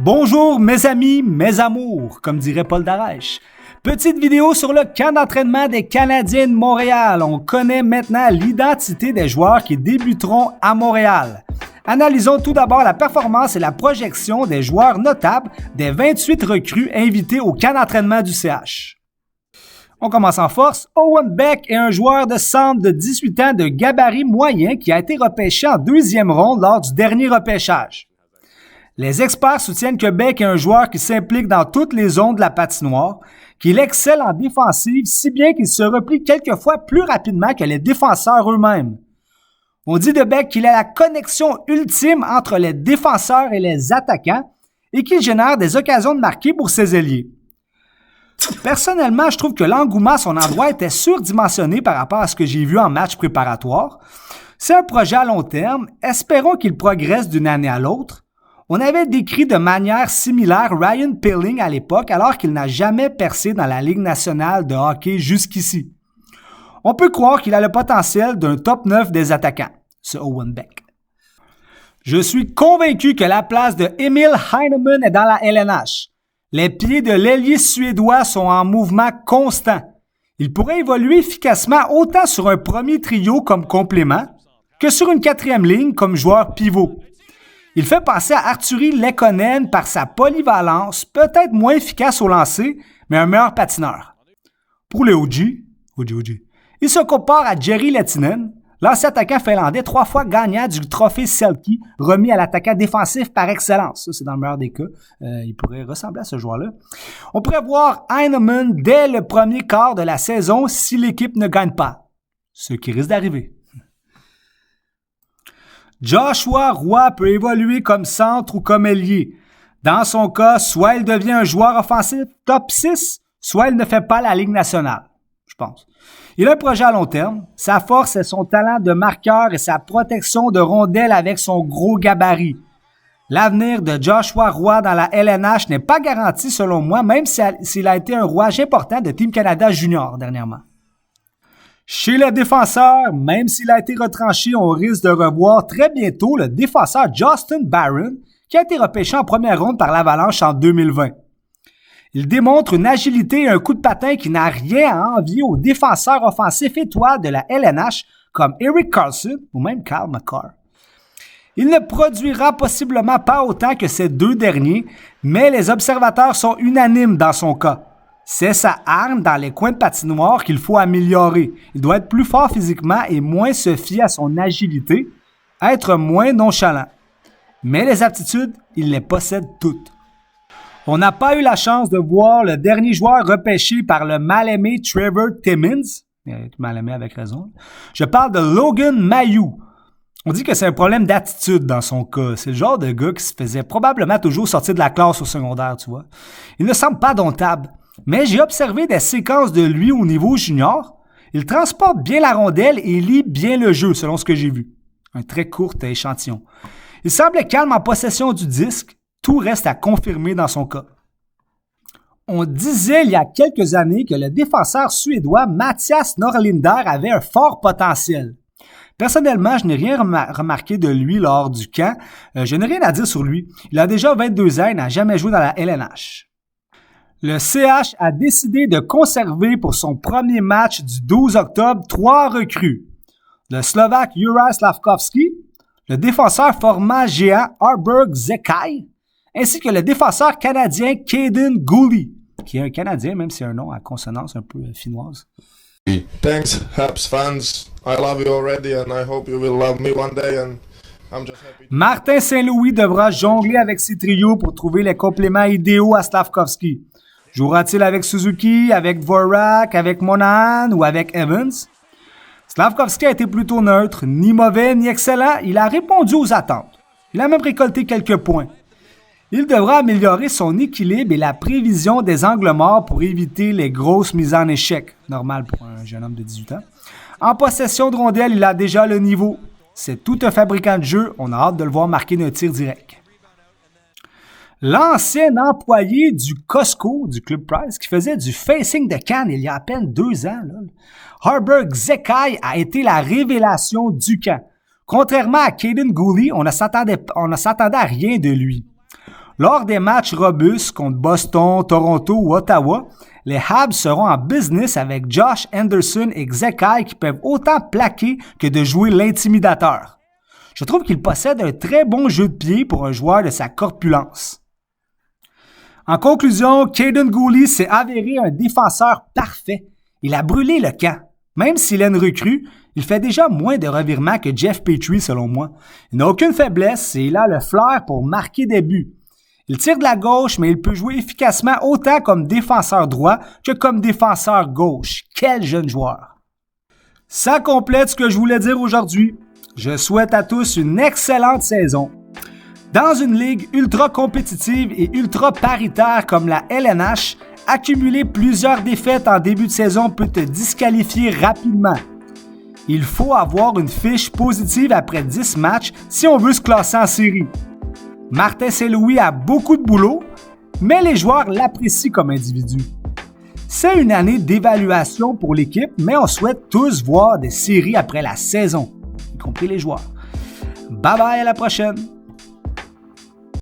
Bonjour mes amis, mes amours, comme dirait Paul Darèche. Petite vidéo sur le camp d'entraînement des Canadiens de Montréal. On connaît maintenant l'identité des joueurs qui débuteront à Montréal. Analysons tout d'abord la performance et la projection des joueurs notables des 28 recrues invités au camp d'entraînement du CH. On commence en force. Owen Beck est un joueur de centre de 18 ans de gabarit moyen qui a été repêché en deuxième ronde lors du dernier repêchage. Les experts soutiennent que Beck est un joueur qui s'implique dans toutes les zones de la patinoire, qu'il excelle en défensive si bien qu'il se replie quelquefois plus rapidement que les défenseurs eux-mêmes. On dit de Beck qu'il a la connexion ultime entre les défenseurs et les attaquants et qu'il génère des occasions de marquer pour ses ailiers. Personnellement, je trouve que l'engouement à son endroit était surdimensionné par rapport à ce que j'ai vu en match préparatoire. C'est un projet à long terme, espérons qu'il progresse d'une année à l'autre. On avait décrit de manière similaire Ryan Poehling à l'époque alors qu'il n'a jamais percé dans la Ligue nationale de hockey jusqu'ici. On peut croire qu'il a le potentiel d'un top 9 des attaquants, ce Owen Beck. Je suis convaincu que la place de Emil Heineman est dans la LNH. Les pieds de l'ailier suédois sont en mouvement constant. Il pourrait évoluer efficacement autant sur un premier trio comme complément que sur une quatrième ligne comme joueur pivot. Il fait penser à Artturi Lehkonen par sa polyvalence, peut-être moins efficace au lancer, mais un meilleur patineur. Pour les OG, il se compare à Jere Lehtinen, l'ancien attaquant finlandais 3 fois gagnant du trophée Selke, remis à l'attaquant défensif par excellence. Ça, c'est dans le meilleur des cas. Il pourrait ressembler à ce joueur-là. On pourrait voir Heineman dès le premier quart de la saison si l'équipe ne gagne pas. Ce qui risque d'arriver. Joshua Roy peut évoluer comme centre ou comme ailier. Dans son cas, soit il devient un joueur offensif top 6, soit il ne fait pas la Ligue nationale, je pense. Il a un projet à long terme. Sa force est son talent de marqueur et sa protection de rondelles avec son gros gabarit. L'avenir de Joshua Roy dans la LNH n'est pas garanti selon moi, même s'il a été un rouage important de Team Canada Junior dernièrement. Chez les défenseurs, même s'il a été retranché, on risque de revoir très bientôt le défenseur Justin Barron, qui a été repêché en première ronde par l'Avalanche en 2020. Il démontre une agilité et un coup de patin qui n'a rien à envier aux défenseurs offensifs étoiles de la LNH comme Erik Karlsson ou même Cale Makar. Il ne produira possiblement pas autant que ces deux derniers, mais les observateurs sont unanimes dans son cas. C'est sa arme dans les coins de patinoire qu'il faut améliorer. Il doit être plus fort physiquement et moins se fier à son agilité, être moins nonchalant. Mais les aptitudes, il les possède toutes. On n'a pas eu la chance de voir le dernier joueur repêché par le mal-aimé Trevor Timmins. Mal-aimé avec raison. Je parle de Logan Mailloux. On dit que c'est un problème d'attitude dans son cas. C'est le genre de gars qui se faisait probablement toujours sortir de la classe au secondaire, tu vois. Il ne semble pas domptable. Mais j'ai observé des séquences de lui au niveau junior. Il transporte bien la rondelle et lit bien le jeu, selon ce que j'ai vu. Un très court échantillon. Il semble calme en possession du disque. Tout reste à confirmer dans son cas. On disait il y a quelques années que le défenseur suédois Mattias Norlinder avait un fort potentiel. Personnellement, je n'ai rien remarqué de lui lors du camp. Je n'ai rien à dire sur lui. Il a déjà 22 ans et n'a jamais joué dans la LNH. Le CH a décidé de conserver pour son premier match du 12 octobre 3 recrues. Le Slovaque Juraj Slafkovský, le défenseur format géant Arber Xhekaj, ainsi que le défenseur canadien Kaiden Guhle, qui est un Canadien, même si c'est un nom à consonance un peu finnoise. Thanks, Habs fans. I love you already and I hope you will love me one day and I'm just happy. Martin Saint-Louis devra jongler avec ses trios pour trouver les compléments idéaux à Slafkovský. Jouera-t-il avec Suzuki, avec Dvorak, avec Monahan ou avec Evans? Slafkovský a été plutôt neutre, ni mauvais ni excellent. Il a répondu aux attentes. Il a même récolté quelques points. Il devra améliorer son équilibre et la prévision des angles morts pour éviter les grosses mises en échec. Normal pour un jeune homme de 18 ans. En possession de rondelles, il a déjà le niveau. C'est tout un fabricant de jeu. On a hâte de le voir marquer d'un tir direct. L'ancien employé du Costco, du Club Price, qui faisait du facing de canne il y a à peine 2 ans, Arber Xhekaj a été la révélation du camp. Contrairement à Kaiden Guhle, on ne s'attendait à rien de lui. Lors des matchs robustes contre Boston, Toronto ou Ottawa, les Habs seront en business avec Josh Anderson et Zekai qui peuvent autant plaquer que de jouer l'intimidateur. Je trouve qu'il possède un très bon jeu de pied pour un joueur de sa corpulence. En conclusion, Kaiden Guhle s'est avéré un défenseur parfait. Il a brûlé le camp. Même s'il est une recrue, il fait déjà moins de revirements que Jeff Petrie selon moi. Il n'a aucune faiblesse et il a le flair pour marquer des buts. Il tire de la gauche, mais il peut jouer efficacement autant comme défenseur droit que comme défenseur gauche. Quel jeune joueur! Ça complète ce que je voulais dire aujourd'hui. Je souhaite à tous une excellente saison. Dans une ligue ultra compétitive et ultra paritaire comme la LNH, accumuler plusieurs défaites en début de saison peut te disqualifier rapidement. Il faut avoir une fiche positive après 10 matchs si on veut se classer en série. Martin Saint-Louis a beaucoup de boulot, mais les joueurs l'apprécient comme individu. C'est une année d'évaluation pour l'équipe, mais on souhaite tous voir des séries après la saison, y compris les joueurs. Bye bye, à la prochaine!